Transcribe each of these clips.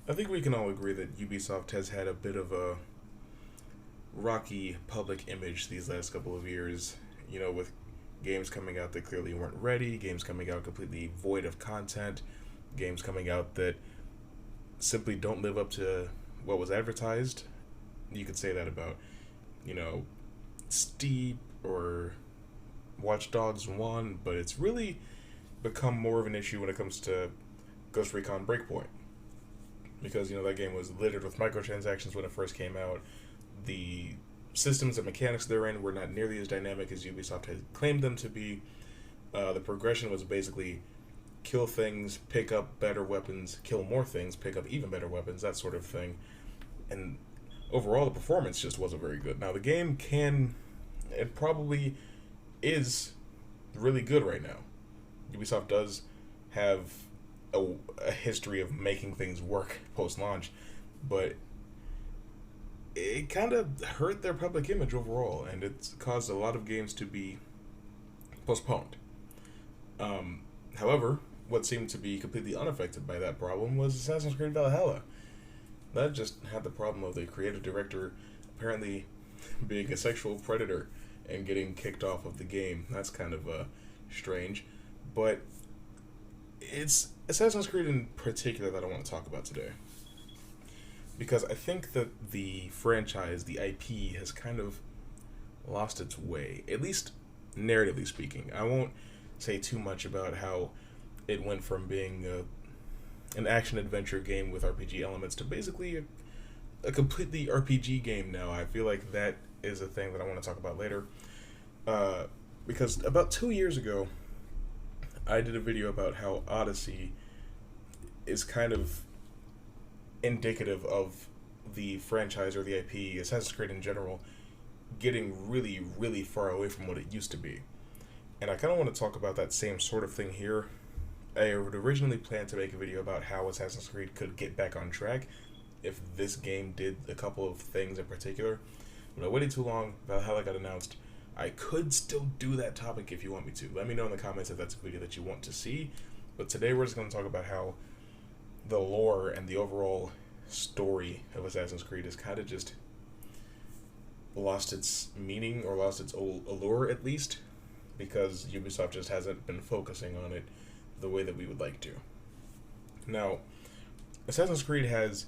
I think we can all agree that Ubisoft has had a bit of a rocky public image these last couple of years. With games coming out that clearly weren't ready, games coming out completely void of content, games coming out that simply don't live up to what was advertised. You could say that about, you know, Steep or Watch Dogs 1, but it's really become more of an issue when it comes to Ghost Recon Breakpoint. Because, that game was littered with microtransactions when it first came out. The systems and mechanics therein were not nearly as dynamic as Ubisoft had claimed them to be. The progression was basically kill things, pick up better weapons, kill more things, pick up even better weapons, that sort of thing. And overall, the performance just wasn't very good. Now, the game it probably is really good right now. Ubisoft does have a history of making things work post launch, but it kind of hurt their public image overall, and it's caused a lot of games to be postponed. However, what seemed to be completely unaffected by that problem was Assassin's Creed Valhalla. That just had the problem of the creative director apparently being a sexual predator and getting kicked off of the game. That's kind of strange, but it's Assassin's Creed in particular that I want to talk about today. Because I think that the franchise, the IP, has kind of lost its way, at least narratively speaking. I won't say too much about how it went from being an action adventure game with RPG elements to basically a completely RPG game now. I feel like that is a thing that I want to talk about later. Because about 2 years ago, I did a video about how Odyssey is kind of indicative of the franchise or the IP, Assassin's Creed in general, getting really, really far away from what it used to be. And I kind of want to talk about that same sort of thing here. I would originally plan to make a video about how Assassin's Creed could get back on track if this game did a couple of things in particular. But I waited too long, Valhalla got announced. I could still do that topic if you want me to. Let me know in the comments if that's a video that you want to see. But today we're just going to talk about how the lore and the overall story of Assassin's Creed has kind of just lost its meaning, or lost its old allure at least, because Ubisoft just hasn't been focusing on it the way that we would like to. Now, Assassin's Creed has,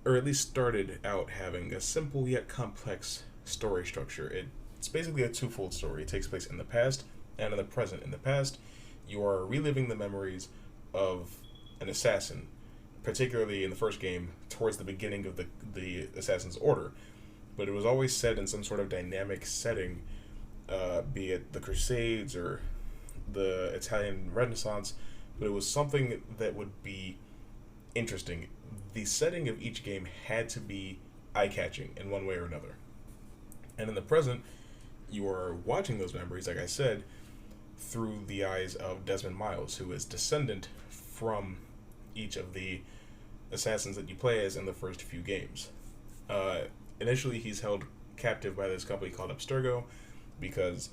or at least started out having, a simple yet complex story structure. It's basically a twofold story. It takes place in the past and in the present. In the past, you are reliving the memories of an assassin, particularly in the first game, towards the beginning of the Assassin's Order. But it was always set in some sort of dynamic setting, be it the Crusades or the Italian Renaissance, but it was something that would be interesting. The setting of each game had to be eye-catching in one way or another. And in the present, you are watching those memories, like I said, through the eyes of Desmond Miles, who is descendant from each of the assassins that you play as in the first few games. Initially, he's held captive by this company called Abstergo because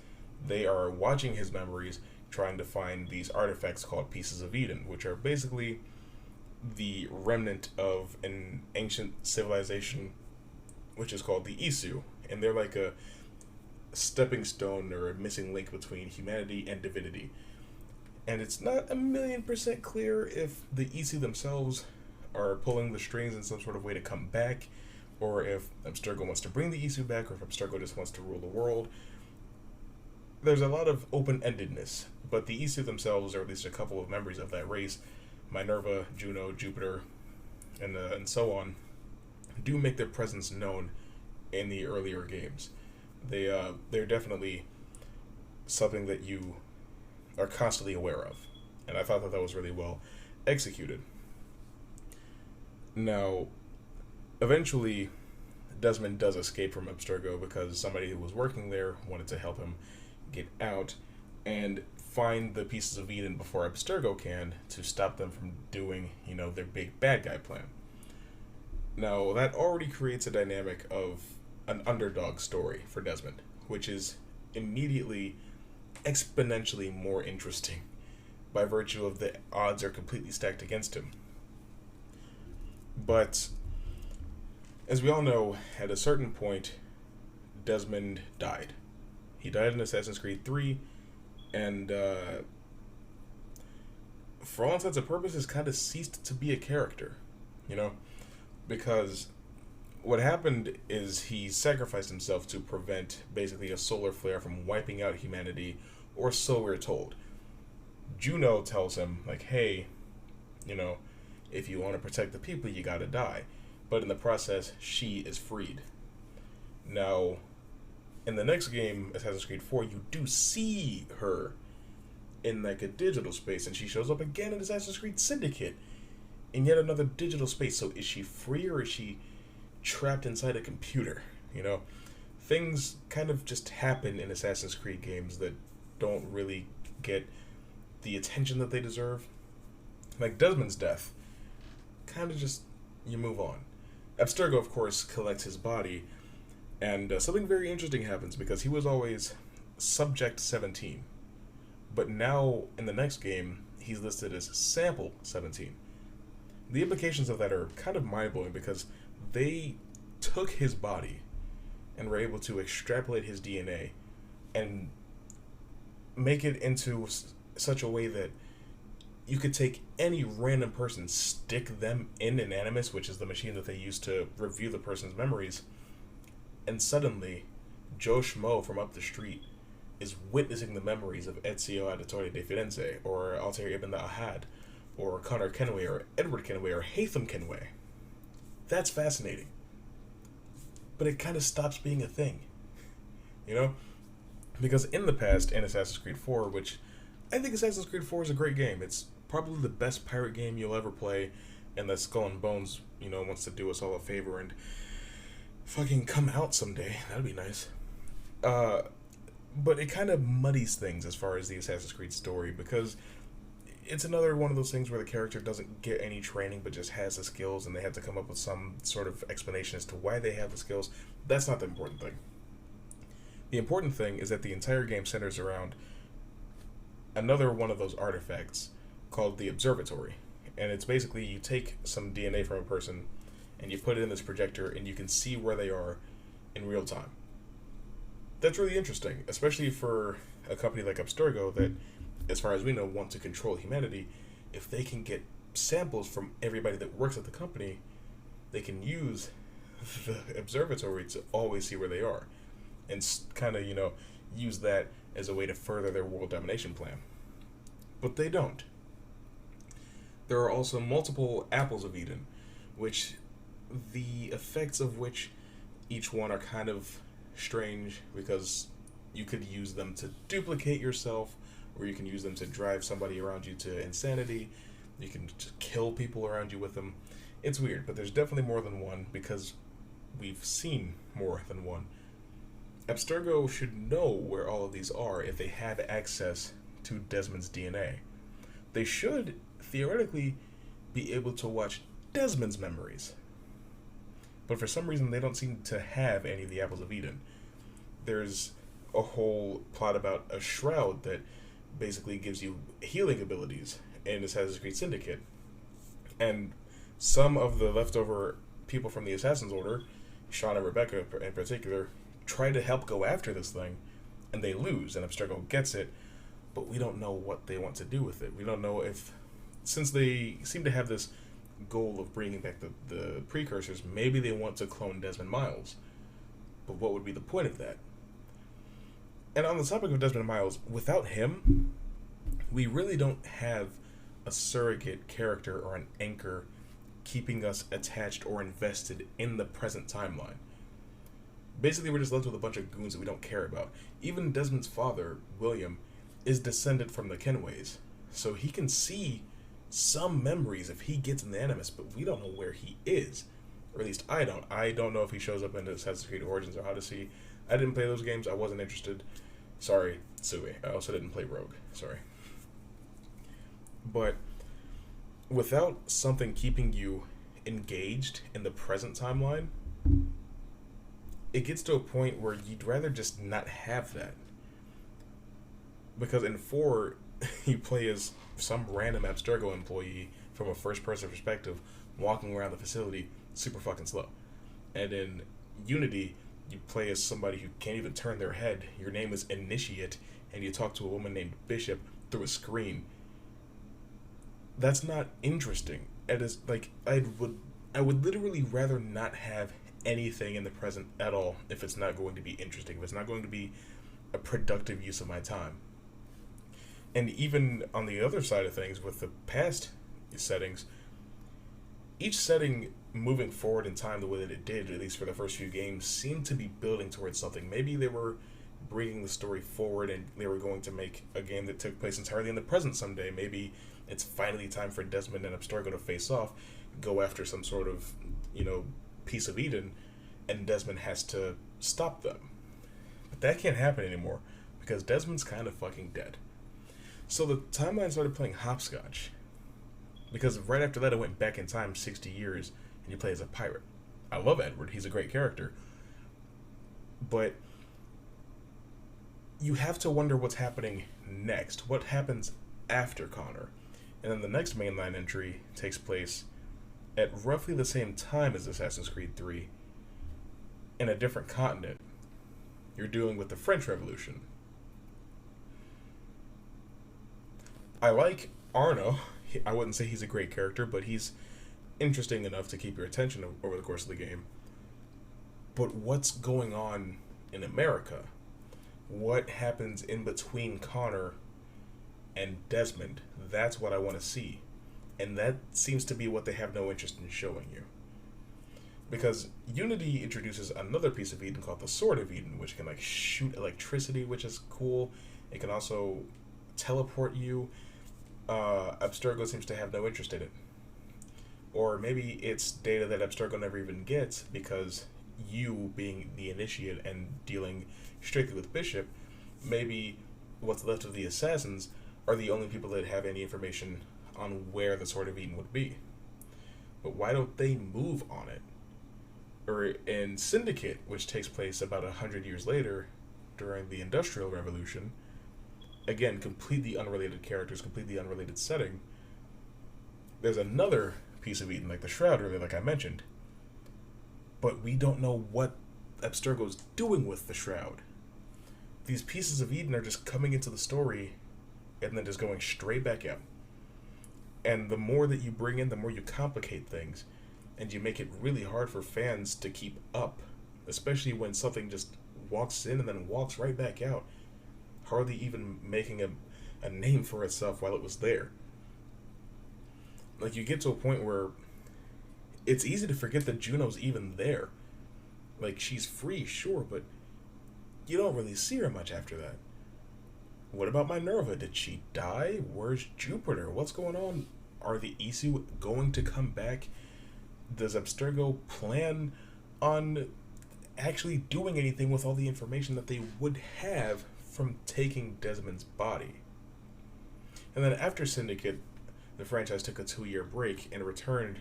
they are watching his memories, trying to find these artifacts called Pieces of Eden, which are basically the remnant of an ancient civilization which is called the Isu, and they're like a stepping stone or a missing link between humanity and divinity. And it's not 1,000,000% clear if the Isu themselves are pulling the strings in some sort of way to come back, or if Abstergo wants to bring the Isu back, or if Abstergo just wants to rule the world. There's a lot of open-endedness, but the Isu themselves, or at least a couple of members of that race, Minerva, Juno, Jupiter, and so on, do make their presence known in the earlier games. They're definitely something that you are constantly aware of, and I thought that was really well executed. Now, eventually, Desmond does escape from Abstergo because somebody who was working there wanted to help him get out and find the Pieces of Eden before Abstergo can, to stop them from doing, their big bad guy plan. Now, that already creates a dynamic of an underdog story for Desmond, which is immediately exponentially more interesting by virtue of the odds are completely stacked against him. But as we all know, at a certain point, Desmond died. He died in Assassin's Creed 3, and for all intents and purposes, kind of ceased to be a character, you know? Because what happened is he sacrificed himself to prevent basically a solar flare from wiping out humanity, or so we're told. Juno tells him, like, hey, you know, if you want to protect the people, you gotta die. But in the process, she is freed. Now, in the next game, Assassin's Creed 4, you do see her in like a digital space, and she shows up again in Assassin's Creed Syndicate in yet another digital space. So is she free, or is she trapped inside a computer? You know, things kind of just happen in Assassin's Creed games that don't really get the attention that they deserve. Like Desmond's death, kind of just, you move on. Abstergo, of course, collects his body, and something very interesting happens, because he was always Subject 17. But now, in the next game, he's listed as Sample 17. The implications of that are kind of mind-blowing, because they took his body and were able to extrapolate his DNA and make it into such a way that you could take any random person, stick them in an Animus, which is the machine that they use to review the person's memories, and suddenly Joe Schmo from up the street is witnessing the memories of Ezio Auditore de Firenze, or Altair Ibn the Ahad, or Connor Kenway, or Edward Kenway, or Haytham Kenway. That's fascinating. But it kind of stops being a thing. You know? Because in the past, in Assassin's Creed 4, which I think Assassin's Creed 4 is a great game. It's probably the best pirate game you'll ever play, and that Skull and Bones, you know, wants to do us all a favor and fucking come out someday. That'd be nice. But it kind of muddies things as far as the Assassin's Creed story, because it's another one of those things where the character doesn't get any training but just has the skills, and they have to come up with some sort of explanation as to why they have the skills. That's not the important thing. The important thing is that the entire game centers around another one of those artifacts called the Observatory. And it's basically, you take some DNA from a person and you put it in this projector, and you can see where they are in real time. That's really interesting, especially for a company like Abstergo that, as far as we know, want to control humanity. If they can get samples from everybody that works at the company, they can use the Observatory to always see where they are, and kind of, you know, use that as a way to further their world domination plan. But they don't. There are also multiple Apples of Eden, which the effects of which each one are kind of strange, because you could use them to duplicate yourself, or you can use them to drive somebody around you to insanity. You can just kill people around you with them. It's weird, but there's definitely more than one, because we've seen more than one. Abstergo should know where all of these are if they have access to Desmond's DNA. They should, theoretically, be able to watch Desmond's memories. But for some reason, they don't seem to have any of the Apples of Eden. There's a whole plot about a shroud that basically gives you healing abilities in Assassin's Creed Syndicate. And some of the leftover people from the Assassin's Order, Sean and Rebecca in particular, try to help go after this thing, and they lose, and Abstergo gets it, but we don't know what they want to do with it. We don't know if, since they seem to have this goal of bringing back the precursors, maybe they want to clone Desmond Miles. But what would be the point of that? And on the topic of Desmond Miles, without him, we really don't have a surrogate character or an anchor keeping us attached or invested in the present timeline. Basically, we're just left with a bunch of goons that we don't care about. Even Desmond's father, William, is descended from the Kenways, so he can see some memories if he gets in the Animus, but we don't know where he is. Or at least I don't. I don't know if he shows up in Assassin's Creed Origins or Odyssey. I didn't play those games. I wasn't interested. Sorry, Sui. I also didn't play Rogue. Sorry. But without something keeping you engaged in the present timeline, it gets to a point where you'd rather just not have that. Because in 4, you play as some random Abstergo employee from a first person perspective, walking around the facility super fucking slow. And in Unity, you play as somebody who can't even turn their head. Your name is Initiate, and you talk to a woman named Bishop through a screen. That's not interesting. It is like I would literally rather not have anything in the present at all if it's not going to be interesting, if it's not going to be a productive use of my time. And even on the other side of things, with the past settings, each setting moving forward in time the way that it did, at least for the first few games, seemed to be building towards something. Maybe they were bringing the story forward and they were going to make a game that took place entirely in the present someday. Maybe it's finally time for Desmond and Abstergo to face off, go after some sort of, piece of Eden, and Desmond has to stop them. But that can't happen anymore, because Desmond's kind of fucking dead. So the timeline started playing hopscotch, because right after that it went back in time 60 years, and you play as a pirate. I love Edward, he's a great character. But you have to wonder what's happening next. What happens after Connor? And then the next mainline entry takes place at roughly the same time as Assassin's Creed 3, in a different continent. You're dealing with the French Revolution. I like Arno. I wouldn't say he's a great character, but he's interesting enough to keep your attention over the course of the game. But what's going on in America? What happens in between Connor and Desmond? That's what I want to see. And that seems to be what they have no interest in showing you. Because Unity introduces another piece of Eden called the Sword of Eden, which can shoot electricity, which is cool. It can also teleport you. Abstergo seems to have no interest in it. Or maybe it's data that Abstergo never even gets, because you, being the Initiate and dealing strictly with Bishop, maybe what's left of the Assassins are the only people that have any information on where the Sword of Eden would be. But why don't they move on it? Or in Syndicate, which takes place about 100 years later, during the Industrial Revolution, again, completely unrelated characters, completely unrelated setting, there's another piece of Eden, like the Shroud, really, like I mentioned. But we don't know what Abstergo's doing with the Shroud. These pieces of Eden are just coming into the story and then just going straight back out. And the more that you bring in, the more you complicate things, and you make it really hard for fans to keep up, especially when something just walks in and then walks right back out, hardly even making a name for itself while it was there. You get to a point where it's easy to forget that Juno's even there. She's free, sure, but you don't really see her much after that. What about Minerva? Did she die? Where's Jupiter? What's going on? Are the Isu going to come back? Does Abstergo plan on actually doing anything with all the information that they would have from taking Desmond's body? And then after Syndicate, the franchise took a 2-year break and returned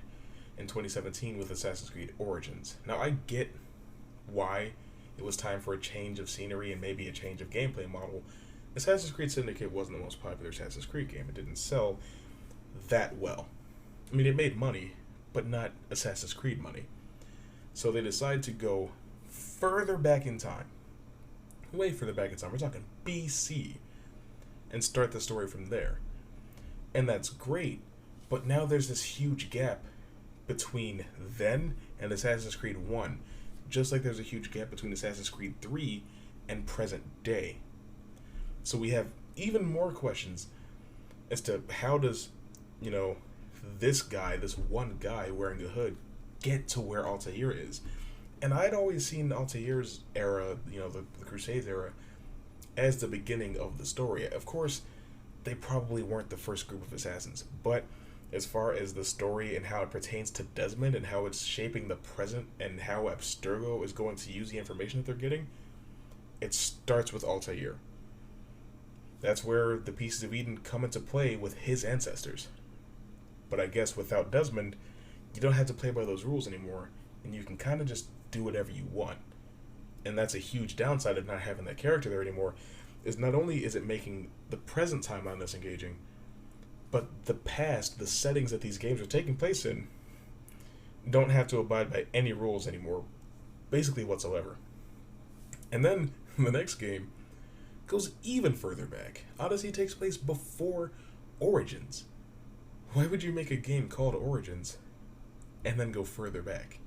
in 2017 with Assassin's Creed Origins. Now, I get why it was time for a change of scenery and maybe a change of gameplay model. Assassin's Creed Syndicate wasn't the most popular Assassin's Creed game. It didn't sell that well. I mean, it made money, but not Assassin's Creed money. So they decided to go further back in time. Way further back in time. We're talking BC. And start the story from there. And that's great, but now there's this huge gap between then and Assassin's Creed 1. Just like there's a huge gap between Assassin's Creed 3 and present day. So we have even more questions as to how does, this guy, this one guy wearing a hood, get to where Altair is. And I'd always seen Altair's era, the Crusades era, as the beginning of the story. Of course, they probably weren't the first group of assassins, but as far as the story and how it pertains to Desmond and how it's shaping the present and how Abstergo is going to use the information that they're getting, it starts with Altair. That's where the pieces of Eden come into play with his ancestors. But I guess without Desmond, you don't have to play by those rules anymore, and you can kind of just do whatever you want. And that's a huge downside of not having that character there anymore, is not only is it making the present timeline less engaging, but the settings that these games are taking place in, don't have to abide by any rules anymore, basically whatsoever. And then the next game goes even further back. Odyssey takes place before Origins. Why would you make a game called Origins and then go further back?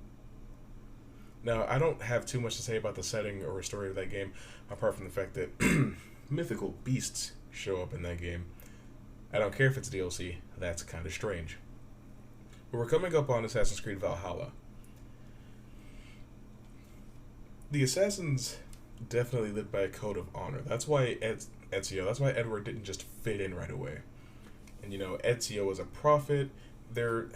Now, I don't have too much to say about the setting or story of that game, apart from the fact that mythical beasts show up in that game. I don't care if it's DLC, that's kind of strange. But we're coming up on Assassin's Creed Valhalla. The Assassins definitely lived by a code of honor. That's why that's why Edward didn't just fit in right away. And Ezio is a prophet. That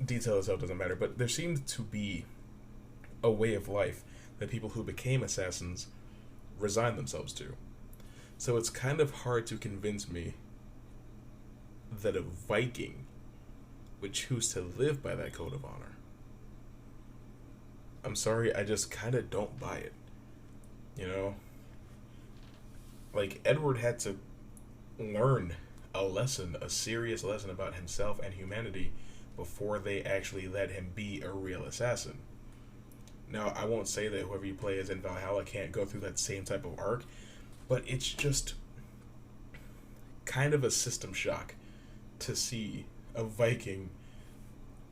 detail itself doesn't matter, but there seemed to be a way of life that people who became assassins resigned themselves to. So it's kind of hard to convince me that a Viking would choose to live by that code of honor. I'm sorry, I just kind of don't buy it. Like, Edward had to learn a serious lesson about himself and humanity before they actually let him be a real assassin. Now, I won't say that whoever you play as in Valhalla can't go through that same type of arc, but it's just kind of a system shock to see a Viking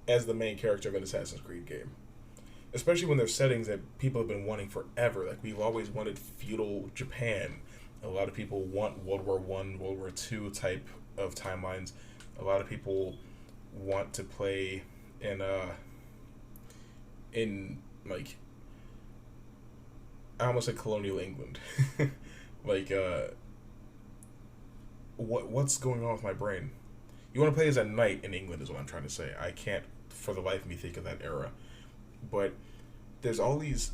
as the main character of an Assassin's Creed game. Especially when there's settings that people have been wanting forever. Like, we've always wanted feudal Japan. A lot of people want World War I, World War II type of timelines. A lot of people want to play in like, I almost said colonial England. Like, what's going on with my brain? You want to play as a knight in England is what I'm trying to say. I can't for the life of me think of that era. But there's all these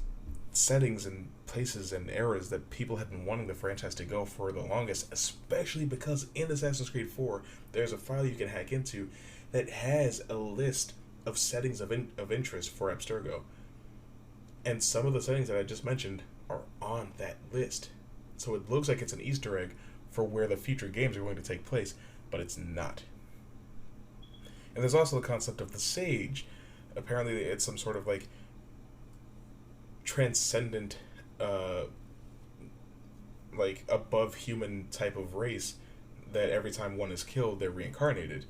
settings and places and eras that people have been wanting the franchise to go for the longest, especially because in Assassin's Creed 4, there's a file you can hack into that has a list of settings of interest for Abstergo. And some of the settings that I just mentioned are on that list. So it looks like it's an Easter egg for where the future games are going to take place, but it's not. And there's also the concept of the Sage. Apparently it's some sort of like transcendent like above human type of race that every time one is killed they're reincarnated.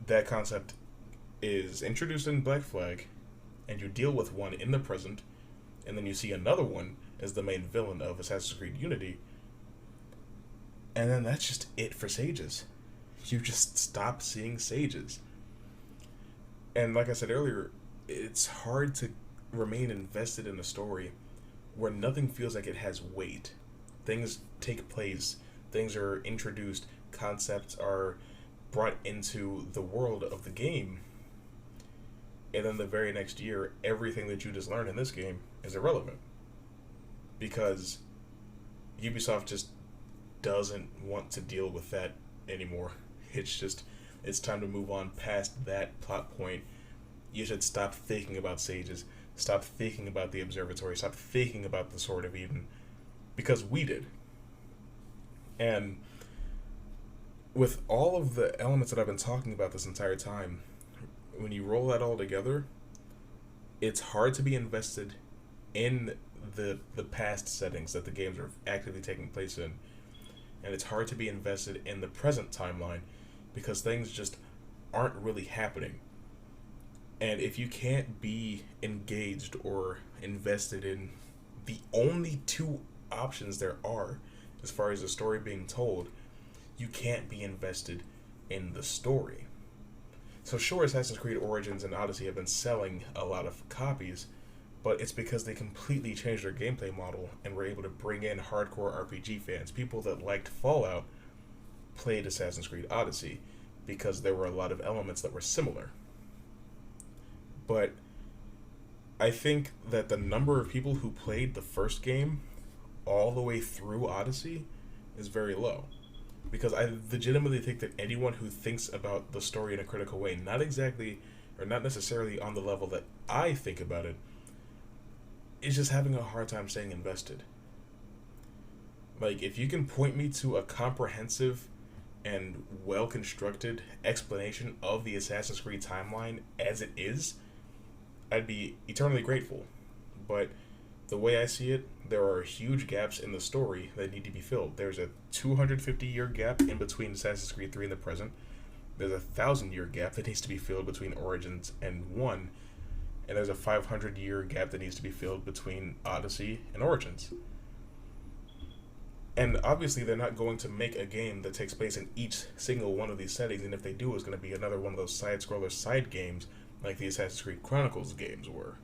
That concept is introduced in Black Flag, and you deal with one in the present, and then you see another one as the main villain of Assassin's Creed Unity, and then that's just it for sages. You just stop seeing sages. And like I said earlier, it's hard to remain invested in a story where nothing feels like it has weight. Things take place, things are introduced, concepts are brought into the world of the game, and then the very next year, everything that you just learned in this game is irrelevant. Because Ubisoft just doesn't want to deal with that anymore. It's time to move on past that plot point. You should stop thinking about sages. Stop thinking about the Observatory. Stop thinking about the Sword of Eden. Because we did. And with all of the elements that I've been talking about this entire time, when you roll that all together, it's hard to be invested in the past settings that the games are actively taking place in. And it's hard to be invested in the present timeline because things just aren't really happening. And if you can't be engaged or invested in the only two options there are as far as the story being told, you can't be invested in the story. So sure, Assassin's Creed Origins and Odyssey have been selling a lot of copies, but it's because they completely changed their gameplay model and were able to bring in hardcore RPG fans. People that liked Fallout played Assassin's Creed Odyssey because there were a lot of elements that were similar. But I think that the number of people who played the first game all the way through Odyssey is very low. Because I legitimately think that anyone who thinks about the story in a critical way, not exactly, or not necessarily on the level that I think about it, is just having a hard time staying invested. Like, if you can point me to a comprehensive and well constructed explanation of the Assassin's Creed timeline as it is, I'd be eternally grateful. But the way I see it, there are huge gaps in the story that need to be filled. There's a 250-year gap in between Assassin's Creed 3 and the present. There's a 1,000-year gap that needs to be filled between Origins and 1. And there's a 500-year gap that needs to be filled between Odyssey and Origins. And obviously they're not going to make a game that takes place in each single one of these settings, and if they do, it's going to be another one of those side-scroller side games like the Assassin's Creed Chronicles games were.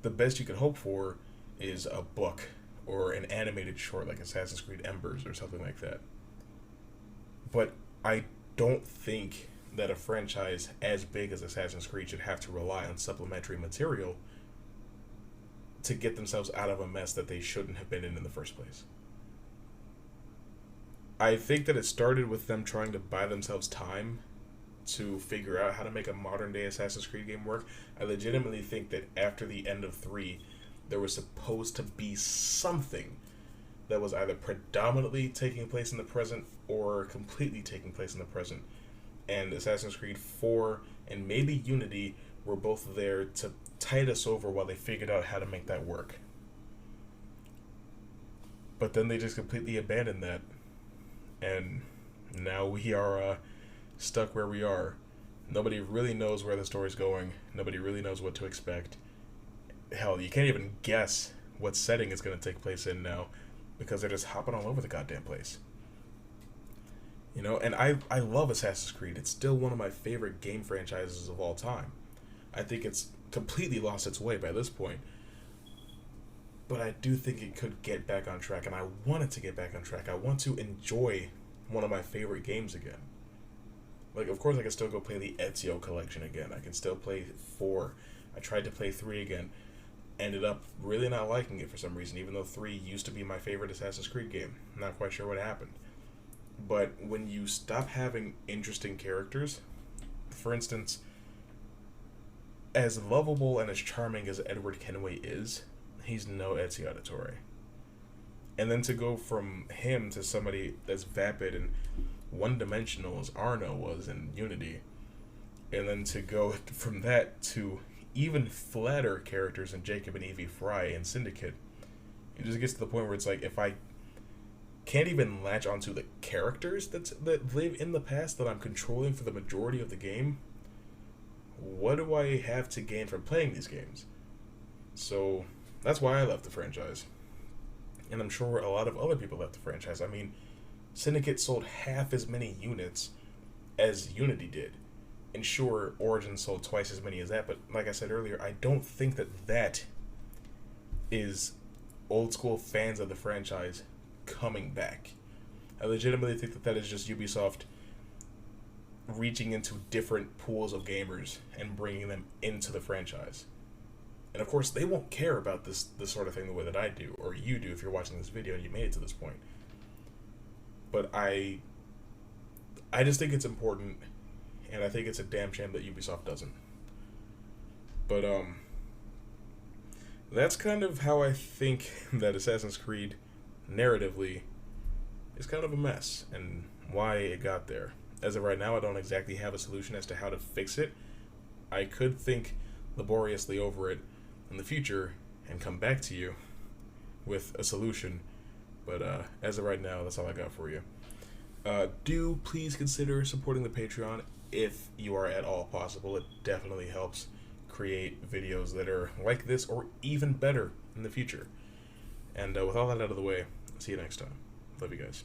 The best you can hope for is a book or an animated short like Assassin's Creed Embers or something like that. But I don't think that a franchise as big as Assassin's Creed should have to rely on supplementary material to get themselves out of a mess that they shouldn't have been in the first place. I think that it started with them trying to buy themselves time to figure out how to make a modern day Assassin's Creed game work. I legitimately think that after the end of 3, there was supposed to be something that was either predominantly taking place in the present or completely taking place in the present. And Assassin's Creed 4 and maybe Unity were both there to tide us over while they figured out how to make that work. But then they just completely abandoned that. And now we are stuck where we are. Nobody really knows where the story's going. Nobody really knows what to expect. Hell, you can't even guess what setting it's going to take place in now because they're just hopping all over the goddamn place. You know, and I love Assassin's Creed. It's still one of my favorite game franchises of all time. I think it's completely lost its way by this point. But I do think it could get back on track, and I want it to get back on track. I want to enjoy one of my favorite games again. Like, of course, I can still go play the Ezio collection again. I can still play 4. I tried to play 3 again. Ended up really not liking it for some reason, even though 3 used to be my favorite Assassin's Creed game. Not quite sure what happened. But when you stop having interesting characters, for instance, as lovable and as charming as Edward Kenway is, he's no Ezio Auditore. And then to go from him to somebody as vapid and one-dimensional as Arno was in Unity, and then to go from that to even flatter characters in Jacob and Evie Fry in Syndicate, it just gets to the point where it's like, if I can't even latch onto the characters that live in the past that I'm controlling for the majority of the game, what do I have to gain from playing these games? So that's why I left the franchise. And I'm sure a lot of other people left the franchise. I mean, Syndicate sold half as many units as Unity did. And sure, Origins sold twice as many as that, but like I said earlier, I don't think that is old school fans of the franchise coming back. I legitimately think that is just Ubisoft reaching into different pools of gamers and bringing them into the franchise. And of course, they won't care about this sort of thing the way that I do, or you do if you're watching this video and you made it to this point. But I just think it's important, and I think it's a damn shame that Ubisoft doesn't. But that's kind of how I think that Assassin's Creed narratively is kind of a mess, and why it got there. As of right now, I don't exactly have a solution as to how to fix it. I could think laboriously over it in the future and come back to you with a solution, but as of right now, that's all I got for you. Do please consider supporting the Patreon if you are at all possible. It definitely helps create videos that are like this or even better in the future. And with all that out of the way, see you next time. Love you guys.